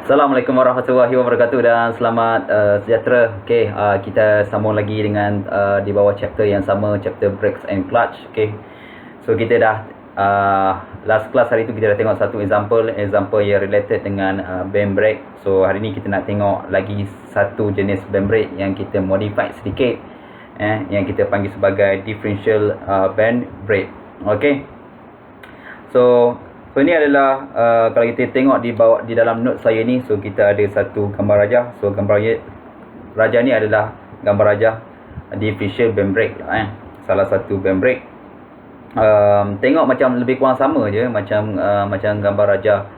Assalamualaikum warahmatullahi wabarakatuh dan selamat sejahtera. Okey, kita sambung lagi dengan di bawah chapter yang sama, chapter brakes and clutch. Okey. So kita dah last class hari tu kita dah tengok satu example yang related dengan band brake. So hari ni kita nak tengok lagi satu jenis band brake yang kita modified sedikit, yang kita panggil sebagai differential band brake. Okey. So ni adalah kalau kita tengok di dalam note saya ni, so kita ada satu gambar rajah. So gambar rajah ni adalah gambar rajah differential band brake lah, salah satu band brake. Tengok macam lebih kurang sama je macam gambar rajah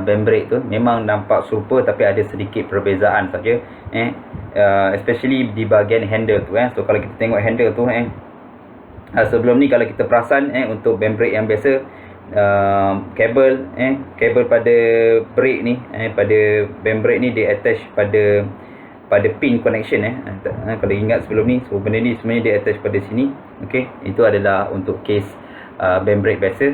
band brake tu, memang nampak serupa tapi ada sedikit perbezaan saja, especially di bahagian handle tu. So kalau kita tengok handle tu, sebelum ni kalau kita perasan, untuk band brake yang biasa, kabel pada brake ni, pada band brake ni dia attach pada pin connection. Kalau ingat sebelum ni, so benda ni sebenarnya dia attach pada sini. Okey, itu adalah untuk case band brake biasa,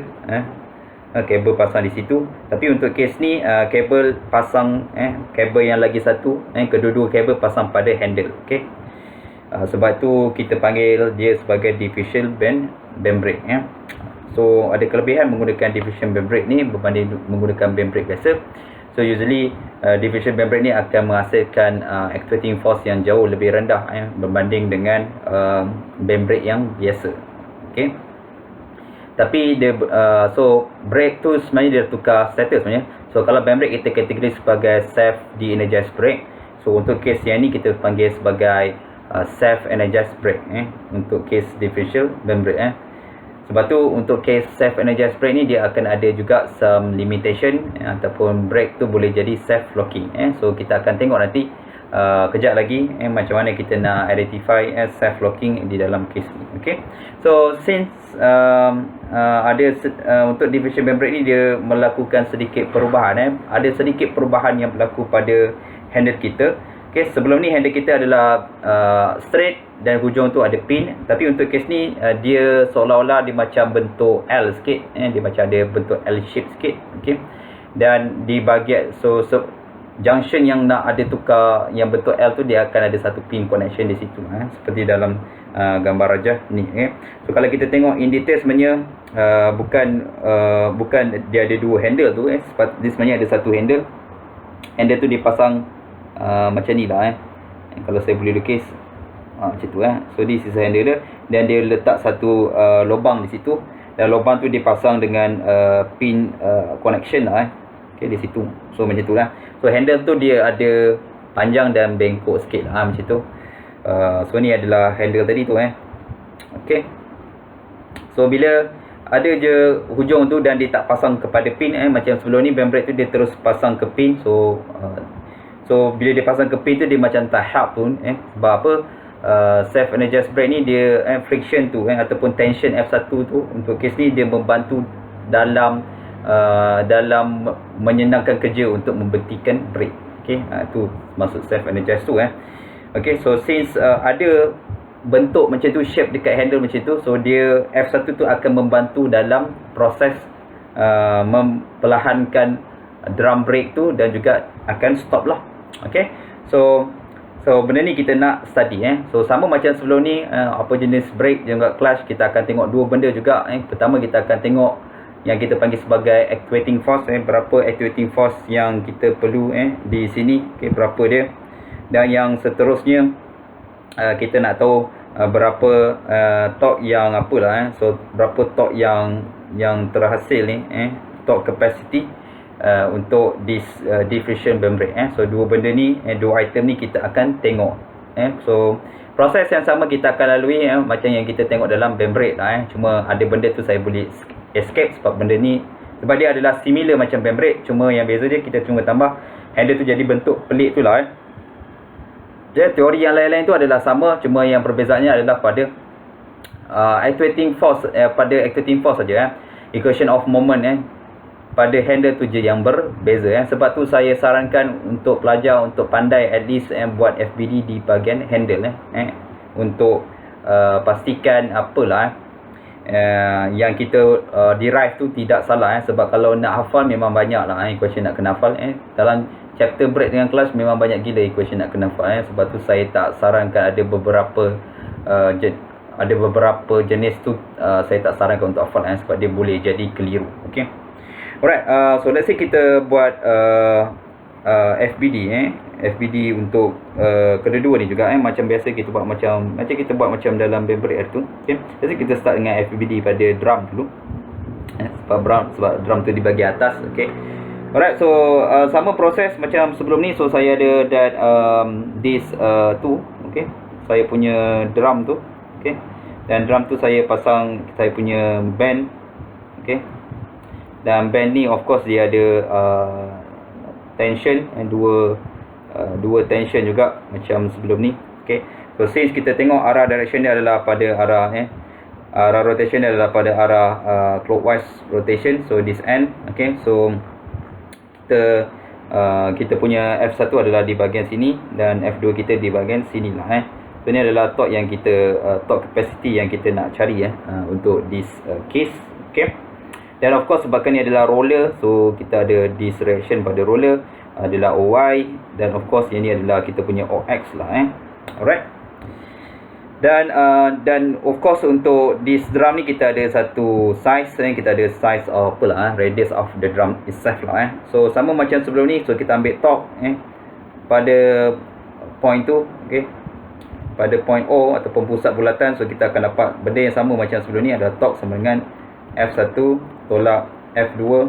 kabel pasang di situ. Tapi untuk case ni, kabel pasang, kabel yang lagi satu, kedua-dua kabel pasang pada handle. Okey, sebab tu kita panggil dia sebagai differential band brake. So ada kelebihan menggunakan differential band brake ni berbanding menggunakan band brake biasa. So usually differential band brake ni akan menghasilkan actuating force yang jauh lebih rendah berbanding dengan band brake yang biasa. Okey. Tapi dia so brake tu sebenarnya dia tukar status sebenarnya. So kalau band brake kita kategori sebagai self de-energized brake. So untuk case yang ni kita panggil sebagai self energized brake, untuk case differential band brake. Sebab tu untuk case self energized brake ni dia akan ada juga some limitation, ataupun brake tu boleh jadi self locking. So kita akan tengok nanti kejap lagi macam mana kita nak identify self locking di dalam case ni. Okay. So since ada untuk differential band brake ni dia melakukan sedikit perubahan, ada sedikit perubahan yang berlaku pada handle kita. Okay, sebelum ni handle kita adalah straight dan hujung tu ada pin. Tapi untuk case ni dia seolah-olah dia macam bentuk L sikit, dia macam ada bentuk L shape sikit. Okay. Dan di bahagian junction yang nak ada tukar yang bentuk L tu, dia akan ada satu pin connection di situ, seperti dalam gambar rajah ni. So kalau kita tengok in detail sebenarnya bukan dia ada dua handle tu, dia sebenarnya ada satu handle. Handle tu dipasang macam ni lah. Kalau saya boleh lukis macam tu. So this is handle dia, dan dia letak satu lubang di situ, dan lubang tu dipasang dengan pin connection lah. Okay, di situ. So macam tu lah. So handle tu dia ada panjang dan bengkok sikit lah, macam tu. So ni adalah handle tadi tu. Okay. So bila ada je hujung tu dan dia tak pasang kepada pin, macam sebelum ni band brake tu dia terus pasang ke pin. So bila dia pasang ke pin tu dia macam tak help pun, sebab apa, self energized brake ni dia friction tu, ataupun tension F1 tu untuk case ni dia membantu dalam menyenangkan kerja untuk membentikan brake. Okey, tu maksud self energized tu. Okey, so since ada bentuk macam tu, shape dekat handle macam tu, so dia F1 tu akan membantu dalam proses memperlahankan drum brake tu, dan juga akan stop lah. Okay, so benda ni kita nak study. So sama macam sebelum ni, apa jenis brake dan juga clutch, kita akan tengok dua benda juga. Pertama kita akan tengok yang kita panggil sebagai actuating force, berapa actuating force yang kita perlu di sini, berapa dia. Dan yang seterusnya kita nak tahu berapa torque yang apalah, so berapa torque yang terhasil ni, torque capacity untuk differential band brake. So dua benda ni, dua item ni kita akan tengok. So proses yang sama kita akan lalui, macam yang kita tengok dalam band brake lah. Cuma ada benda tu saya boleh escape sebab benda ni, sebab dia adalah similar macam band brake, cuma yang beza dia kita cuma tambah handle tu jadi bentuk pelik tu lah. Jadi teori yang lain-lain tu adalah sama, cuma yang perbezaannya adalah pada actuating force, pada actuating force saja. Equation of moment pada handle tu je yang berbeza. Sebab tu saya sarankan untuk pelajar untuk pandai at least buat FBD di bahagian handle, untuk pastikan apalah yang kita derive tu tidak salah. Sebab kalau nak hafal memang banyak lah equation nak kena hafal. Dalam chapter break dengan kelas memang banyak gila equation nak kena hafal sebab tu saya tak sarankan ada beberapa jenis tu saya tak sarankan untuk hafal sebab dia boleh jadi keliru. Okey. Alright, so let's say kita buat FBD FBD untuk kedua-dua ni juga macam biasa kita buat macam kita buat macam dalam band break tu. Okey. Jadi kita start dengan FBD pada drum dulu. Sebab drum tu di bahagian atas. Okey. Alright, so sama proses macam sebelum ni. So saya ada that this tu, okey. Saya punya drum tu, okey. Dan drum tu saya pasang saya punya band, okey. Dan band ni of course dia ada tension and dua tension juga macam sebelum ni. Okey. So since kita tengok arah direction dia adalah pada arah arah rotation dia adalah pada arah clockwise rotation. So this end, okey. So kita punya F1 adalah di bahagian sini dan F2 kita di bahagian sini lah So ni adalah torque yang kita torque capacity yang kita nak cari untuk this case. Okay. Dan of course sebabkan ni adalah roller, so kita ada this reaction pada roller adalah OY dan of course yang ni adalah kita punya OX lah Alright. Dan of course untuk this drum ni kita ada satu size kita ada size of radius of the drum itself lah So sama macam sebelum ni, so kita ambil torque pada point tu, okey, pada point O ataupun pusat bulatan. So kita akan dapat benda yang sama macam sebelum ni, ada torque sama dengan F1 tolak F2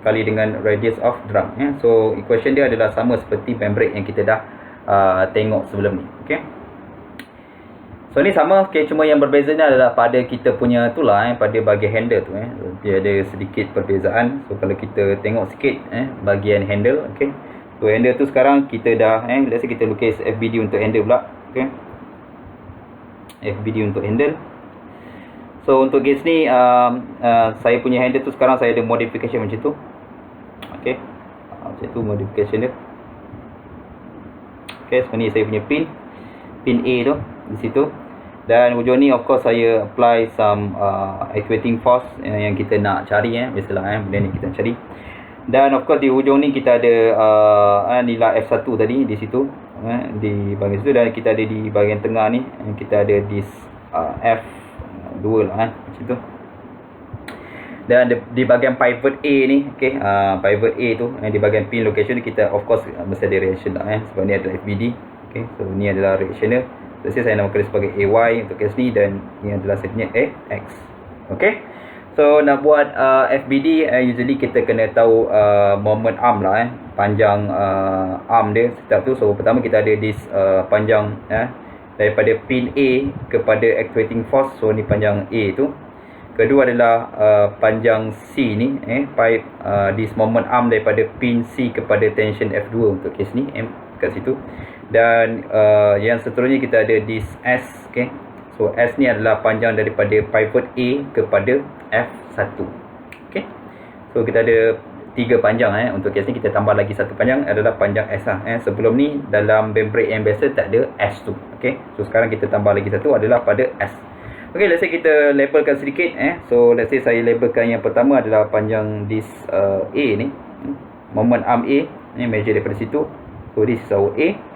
kali dengan radius of drum So equation dia adalah sama seperti band break yang kita dah tengok sebelum ni. Okey. So ni sama, okay, cuma yang berbezanya adalah pada kita punya tu lah pada bahagian handle tu dia ada sedikit perbezaan. So kalau kita tengok sikit bahagian handle, okey. So handle tu sekarang kita dah let's say kita lukis FBD untuk handle pula, okey. FBD untuk handle. So untuk case ni saya punya handle tu sekarang saya ada modification macam tu. Okey. Macam tu modification dia. Okey, so ni saya punya pin A tu di situ. Dan hujung ni of course saya apply some actuating force yang kita nak cari biasalah benda ni kita nak cari. Dan of course di hujung ni kita ada nilai F1 tadi di situ di bahagian situ, dan kita ada di bahagian tengah ni kita ada this F2 lah macam tu. Dan di bahagian pivot A ni, okey, pivot A tu di bahagian pin location ni kita of course mesti ada reaction lah sebab ni adalah FBD. Okey, so ni adalah reaction dia. Jadi saya namakan sebagai AY untuk case ni, dan ni adalah saya punya AX. Okey. So nak buat FBD usually kita kena tahu moment arm lah panjang arm dia setiap tu. So pertama kita ada this panjang daripada pin A kepada actuating force. So ni panjang A tu. Kedua adalah panjang C ni pipe this moment arm daripada pin C kepada tension F2 untuk case ni kat situ. Dan yang seterusnya kita ada this S, okay. So S ni adalah panjang daripada pivot A kepada F1. Okay. So kita ada 3 panjang untuk case ni kita tambah lagi satu panjang adalah panjang S lah Sebelum ni dalam band break yang biasa tak ada S tu. Okay. So sekarang kita tambah lagi satu adalah pada S. Okay, let's say kita labelkan sedikit So let's say saya labelkan yang pertama adalah panjang this A ni, moment arm A measure daripada situ. So this is our A.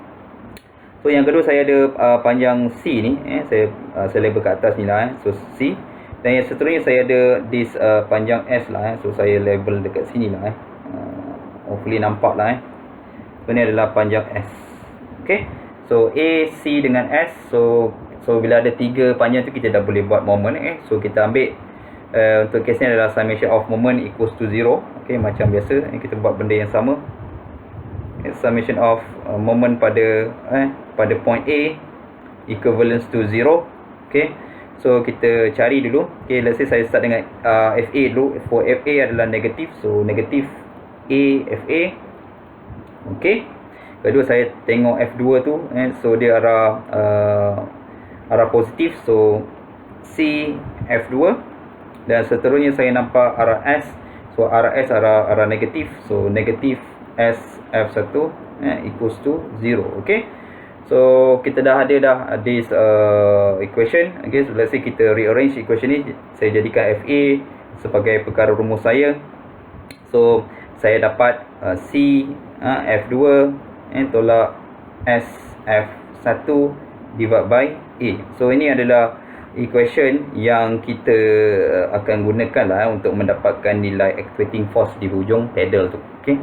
So yang kedua saya ada panjang C ni saya label kat atas ni lah So C. Dan yang seterusnya saya ada this panjang S lah So saya label dekat sini lah hopefully nampak lah So ni adalah panjang S. Okay. So A, C dengan S. So bila ada 3 panjang tu kita dah boleh buat moment So kita ambil untuk case ni adalah summation of moment equals to 0. Okay, macam biasa kita buat benda yang sama. Summation of moment pada point A equivalence to 0. Okay. So kita cari dulu. Okay, let's say saya start dengan FA dulu. For FA adalah negatif. So negatif A FA. Okay. Kedua saya tengok F2 tu so dia arah positif. So C F2. Dan seterusnya saya nampak arah S. So arah S arah negatif. So negatif S F1 equals to 0. Okay. So kita dah ada this equation. Okay, so let's say kita rearrange equation ni. Saya jadikan FA sebagai perkara rumus saya. So saya dapat C F2 tolak S F1 divide by A. So ini adalah equation yang kita akan gunakan lah untuk mendapatkan nilai actuating force di hujung pedal tu. Okay.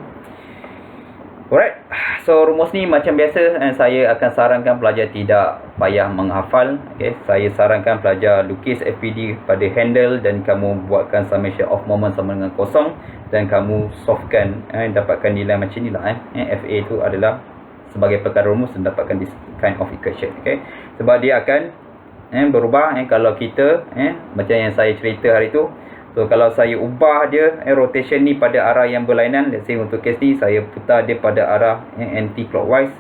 Alright, so rumus ni macam biasa saya akan sarankan pelajar tidak payah menghafal. Okay. Saya sarankan pelajar lukis FPD pada handle dan kamu buatkan summation of moment sama dengan kosong dan kamu solvekan dapatkan nilai macam ni lah. FA tu adalah sebagai perkara rumus dan dapatkan this kind of equation. Okay. Sebab dia akan berubah kalau kita macam yang saya cerita hari tu. So kalau saya ubah dia rotation ni pada arah yang berlainan, let's say untuk case ni saya putar dia pada arah anti clockwise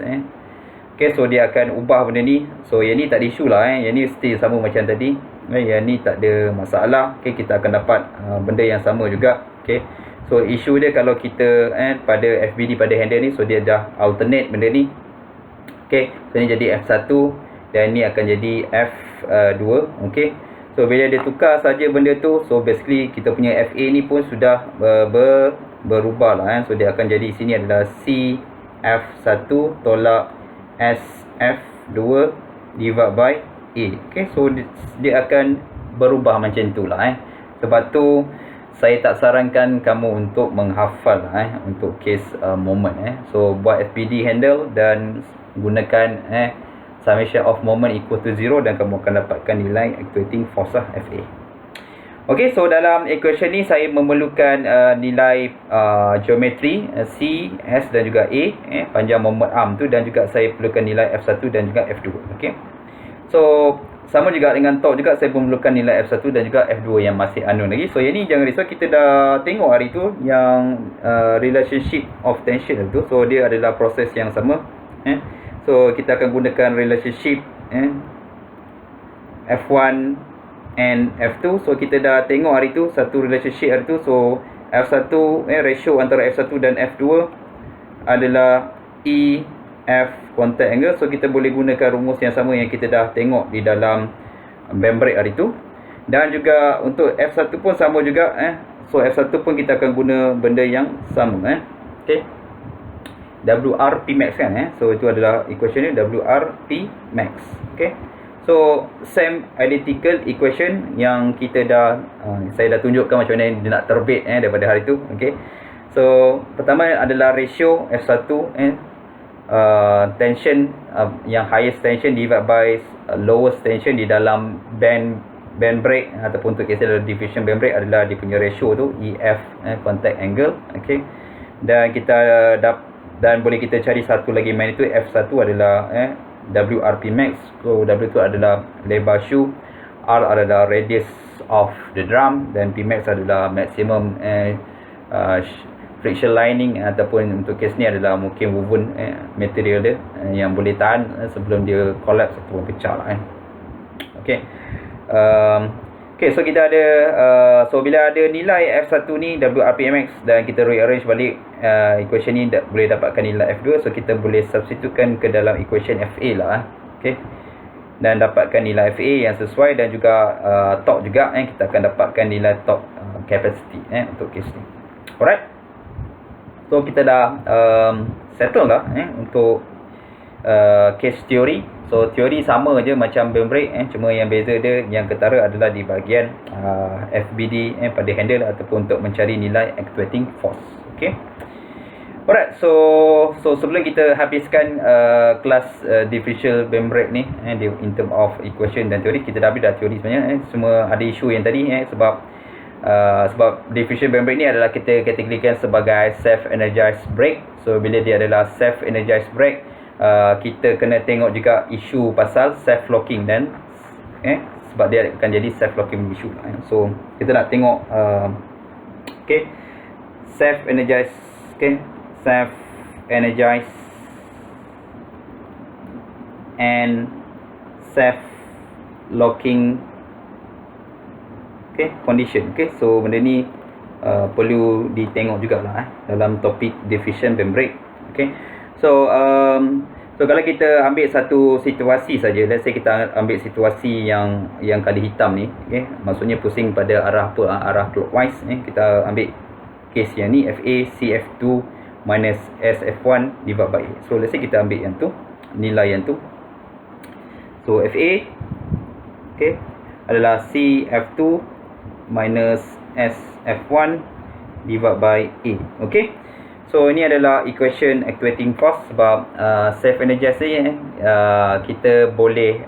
okay, so dia akan ubah benda ni. So yang ni tak ada isu lah yang ni still sama macam tadi. Yang ni tak ada masalah. Okay, kita akan dapat benda yang sama juga. Okay, so isu dia kalau kita pada FBD pada handle ni, so dia dah alternate benda ni. Okay, so ni jadi F1 dan ni akan jadi F2. Okay, so bila dia tukar saja benda tu, so basically kita punya FA ni pun sudah berubah lah. So dia akan jadi sini adalah C F1 tolak S F2 divide by A. Okay, so dia akan berubah macam tu lah. Sebab tu saya tak sarankan kamu untuk menghafal lah untuk case moment. So buat FPD handle dan gunakan summation of moment equal to 0 dan kamu akan dapatkan nilai actuating force FA. Ok, so dalam equation ni saya memerlukan nilai geometri C, S dan juga A panjang moment arm tu, dan juga saya perlukan nilai F1 dan juga F2. Ok, so sama juga dengan torque juga, saya memerlukan nilai F1 dan juga F2 yang masih unknown lagi. So yang ni jangan risau, kita dah tengok hari tu yang relationship of tension tu. So dia adalah proses yang sama. So kita akan gunakan relationship F1 and F2. So kita dah tengok hari tu satu relationship hari tu. So F1 ratio antara F1 dan F2 adalah E F contact angle. So kita boleh gunakan rumus yang sama yang kita dah tengok di dalam band brake hari tu. Dan juga untuk F1 pun sama juga So F1 pun kita akan guna benda yang sama okay. WR P max kan so itu adalah equation ni, WR P max. Okay, so same identical equation yang kita dah saya dah tunjukkan macam mana dia nak terbit daripada hari tu. Okay, so pertama adalah ratio F1 tension yang highest tension divided by lowest tension di dalam band brake ataupun untuk kisah diffusion band brake adalah dia punya ratio tu EF contact angle. Okay, dan kita dan boleh kita cari satu lagi magnitude. F1 adalah WRP max. So W tu adalah lebar shoe, R adalah radius of the drum, dan P max adalah maximum friction lining ataupun untuk case ni adalah mungkin woven material dia yang boleh tahan sebelum dia collapse ataupun pecah lah Okay, okay, so kita ada so bila ada nilai F1 ni WRPMX dan kita rearrange balik equation ni boleh dapatkan nilai F2. So kita boleh substitutekan ke dalam equation FA lah okay, dan dapatkan nilai FA yang sesuai, dan juga torque juga kita akan dapatkan nilai torque capacity untuk case ni. Alright, so kita dah settle lah untuk case theory. So teori sama je macam band brake cuma yang beza dia yang ketara adalah di bahagian FBD pada handle ataupun untuk mencari nilai actuating force. Okay, alright, so sebelum kita habiskan kelas differential band brake ni in term of equation dan teori, kita dah habis dah teori sebenarnya semua ada isu yang tadi sebab differential band brake ni adalah kita kategorikan sebagai self energized brake. So bila dia adalah self energized brake, kita kena tengok juga isu pasal self locking dan sebab dia akan jadi self locking isu so kita nak tengok okay, self energized and self locking condition. Okay, so benda ni perlu ditengok jugalah dalam topik diffusion band brake. Okay, so kalau kita ambil satu situasi saja, let's say kita ambil situasi yang kali hitam ni, okay, maksudnya pusing pada arah apa? Arah clockwise kita ambil case yang ni, FA CF2 minus SF1 divided by A. So let's say kita ambil yang tu, nilai yang tu. So FA okay adalah CF2 minus SF1 divided by A. Okay, so ini adalah equation activating force. Sebab self energized ni kita boleh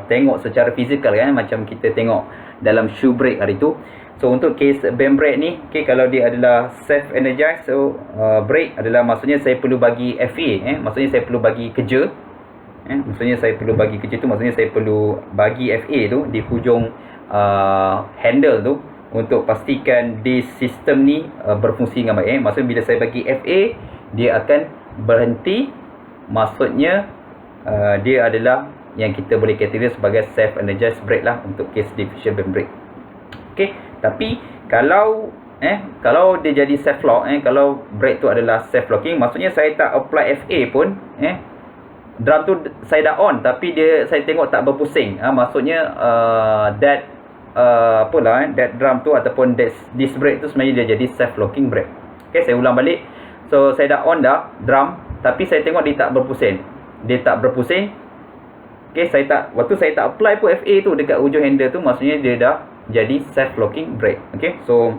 tengok secara fizikal kan, macam kita tengok dalam shoe brake hari tu. So untuk case band brake ni, okay, kalau dia adalah self energized, so brake adalah maksudnya saya perlu bagi FA, maksudnya saya perlu bagi kerja, maksudnya saya perlu bagi kerja tu, maksudnya saya perlu bagi FA tu di hujung handle tu untuk pastikan di sistem ni berfungsi dengan baik. Maksudnya bila saya bagi FA, dia akan berhenti. Maksudnya dia adalah yang kita boleh kategori sebagai self energized brake lah untuk case diffusion band brake. Okay, tapi kalau dia jadi self lock, kalau brake tu adalah self locking, maksudnya saya tak apply FA pun, drum tu saya dah on tapi saya tengok tak berpusing. Maksudnya that drum tu ataupun disc brake tu sebenarnya dia jadi self locking brake. Okay, saya ulang balik. So saya dah on dah drum tapi saya tengok dia tak berpusing. Okay, waktu saya tak apply pun FA tu dekat hujung handle tu, maksudnya dia dah jadi self locking brake. Okay, so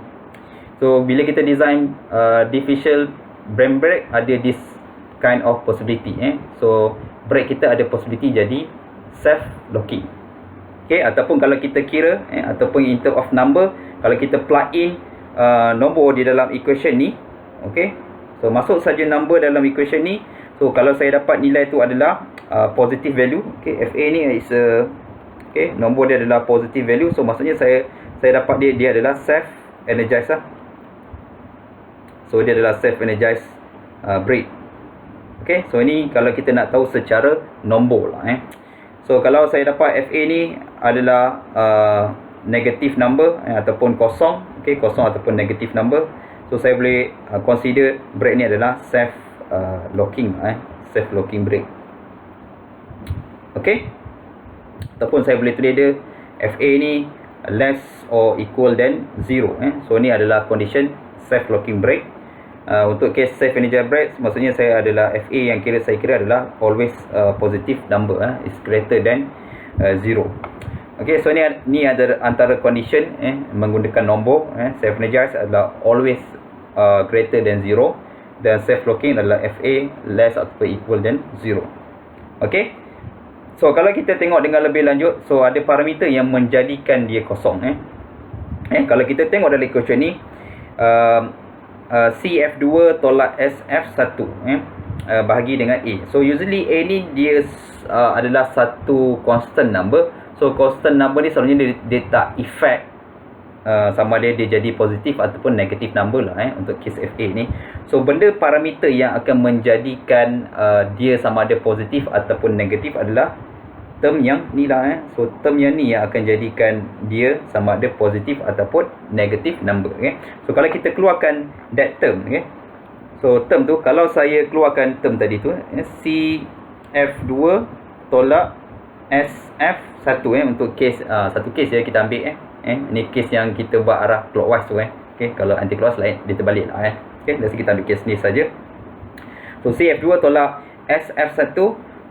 bila kita design differential band brake, ada this kind of possibility. So brake kita ada possibility jadi self locking. Okay, ataupun kalau kita kira ataupun in term of number, kalau kita plug in nombor di dalam equation ni, okay, so masuk saja number dalam equation ni. So kalau saya dapat nilai tu adalah positive value, okay, FA ni is okay, nombor dia adalah positive value. So maksudnya saya dapat dia adalah self energized lah. So dia adalah self energized brake. Okay, so ini kalau kita nak tahu secara nombor lah. So kalau saya dapat FA ni adalah negative number ataupun kosong, okay, kosong ataupun negative number, so saya boleh consider brake ni adalah self locking, self locking brake. Okay, ataupun saya boleh tulis dia FA ni less or equal than 0. So ni adalah condition self locking brake. Untuk case self energized brake, maksudnya saya adalah FA yang saya kira adalah always positive number, is greater than 0. Okay, so ni ada antara condition menggunakan nombor. Self energized adalah always greater than 0, dan self locking adalah FA less atau equal than 0. Okay, so kalau kita tengok dengan lebih lanjut, so ada parameter yang menjadikan dia kosong. Kalau kita tengok dalam equation ni, CF2 tolak SF1 bahagi dengan A. So usually A ni dia adalah satu constant number. So constant number ni selalunya dia tak effect sama ada dia jadi positif ataupun negatif number lah untuk case FA ni. So benda parameter yang akan menjadikan dia sama ada positif ataupun negatif adalah term yang ni lah. So term yang ni yang akan jadikan dia sama ada positif ataupun negatif number. So kalau kita keluarkan that term, so term tu, kalau saya keluarkan term tadi tu, CF2 tolak SF1 untuk case satu case kita ambil ni case yang kita buat arah clockwise tu. Okay, kalau anti clockwise lain dia terbalik lah. Okay, jadi kita ambil case ni saja. So CF2 tolak SF1.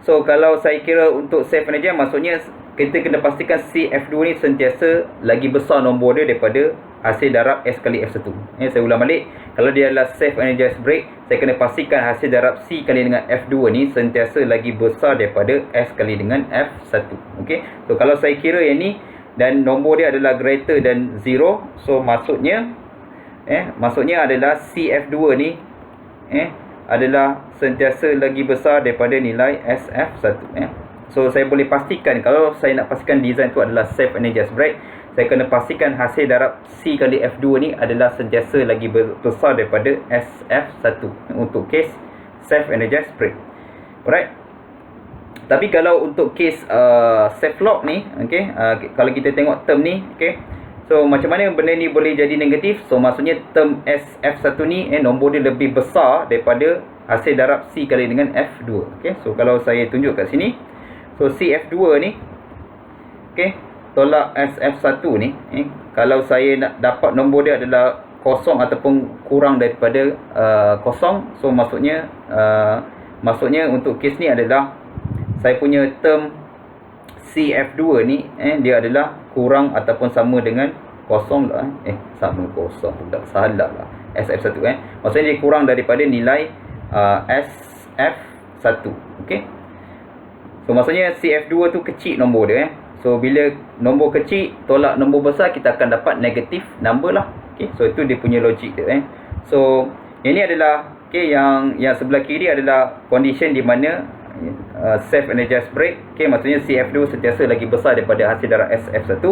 So kalau saya kira untuk self energized, maksudnya kita kena pastikan CF2 ni sentiasa lagi besar nombor dia daripada hasil darab S kali F1. Saya ulang balik. Kalau dia adalah self energized brake, saya kena pastikan hasil darab C kali dengan F2 ni sentiasa lagi besar daripada S kali dengan F1. Okay, so kalau saya kira yang ni dan nombor dia adalah greater than 0, so maksudnya adalah CF2 ni adalah sentiasa lagi besar daripada nilai SF1. So saya boleh pastikan, kalau saya nak pastikan design tu adalah self energized brake, saya kena pastikan hasil darab C kali F2 ni adalah sentiasa lagi besar daripada SF1 untuk case self energized brake. Alright. Tapi kalau untuk case self lock ni, okay, kalau kita tengok term ni, okay, so macam mana benda ni boleh jadi negatif? So maksudnya term SF1 ni nombor dia lebih besar daripada hasil darab C kali dengan F2. Okay, so kalau saya tunjuk kat sini, so CF2 ni, okay, tolak SF1 ni, kalau saya nak dapat nombor dia adalah kosong ataupun kurang daripada kosong. So maksudnya untuk kes ni adalah saya punya term CF2 ni dia adalah kurang ataupun sama dengan kosong lah. Sama kosong pula, salah lah. SF1 maksudnya dia kurang daripada nilai SF1. okey. So maksudnya CF2 tu kecil nombor dia So bila nombor kecil tolak nombor besar, kita akan dapat negatif number lah. okey. So itu dia punya logik dia So yang ni adalah yang sebelah kiri adalah condition di mana self energized brake. Maksudnya CF2 sentiasa lagi besar daripada hasil darab SF1.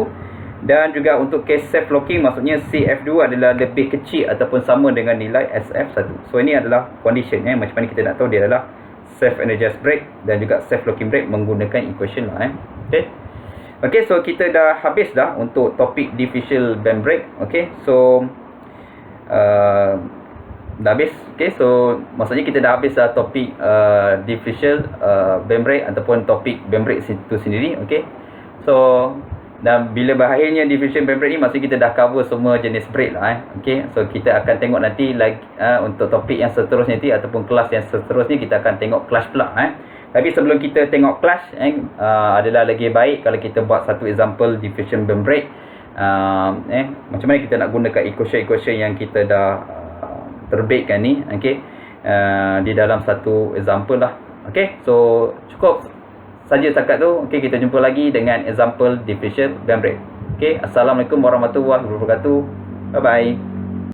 Dan juga untuk case self locking, maksudnya CF2 adalah lebih kecil ataupun sama dengan nilai SF1. So ini adalah condition macam mana kita nak tahu dia adalah self energized brake dan juga self locking brake menggunakan equation lah Okey, so kita dah habis dah untuk topik differential band brake. Okey, so dah habis. Okey, so maksudnya kita dah habis dah topik differential band brake ataupun topik band brake itu sendiri. Okey, so dan bila berakhirnya differential band brake ni, maksudnya kita dah cover semua jenis brake lah Okey, so kita akan tengok nanti lagi untuk topik yang seterusnya nanti ataupun kelas yang seterusnya kita akan tengok clutch pula Tapi sebelum kita tengok clutch adalah lagi baik kalau kita buat satu example differential band brake. Macam mana kita nak gunakan equation yang kita dah terbitkan ni di dalam satu example lah. Okey, so cukup saja setakat tu. Okey, kita jumpa lagi dengan example differential band brake. Okey, assalamualaikum warahmatullahi wabarakatuh. Bye bye.